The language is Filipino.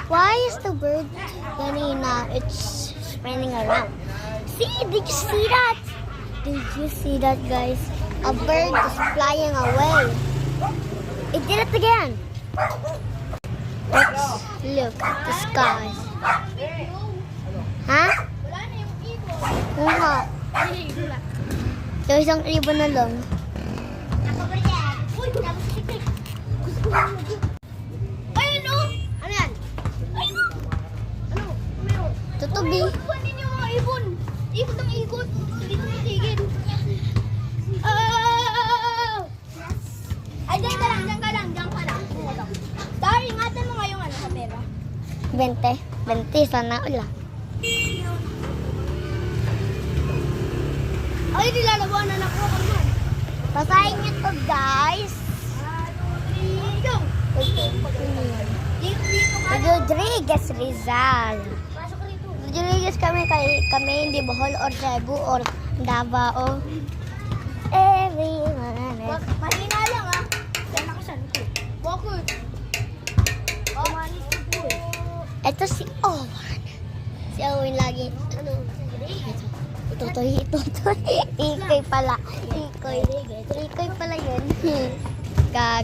Why is the bird kanina? It's spinning around. See, did you see that? Did you see that, guys? A bird is flying away. It did it again. Let's look at the sky. Ha? Wala na yung ibon. Oo nga. Yung isang ibon na lang. Uy, nagsisikik. Gusto ko lang mag- Ay, ano? Ano yan? Ay, ano? Ano? Meron. Tutubi. Kunin yung mga ibon. Ikot ang ikot. Hindi ko matigil. Oh! Ay, diyan ka lang, diyan ka lang, diyan ka lang. Star, ingatan mo nga yung ano, kamera. 20. 20. Sana ulang. Ay, nilalabanan ako naman. Basahin niyo to, guys. Go! Dito ka. Rodriguez Rizal. Pasok rito. Rodriguez kami hindi Bohol or Cebu or Davao. Everyone. Mahina lang ah. Kaya nakasan ko. Bakit? Manis ko po eh. Ito si Owen. Si Owen lagi. Ano? Itotoy. Ikoy pala. Ikoy pala yun. Gag.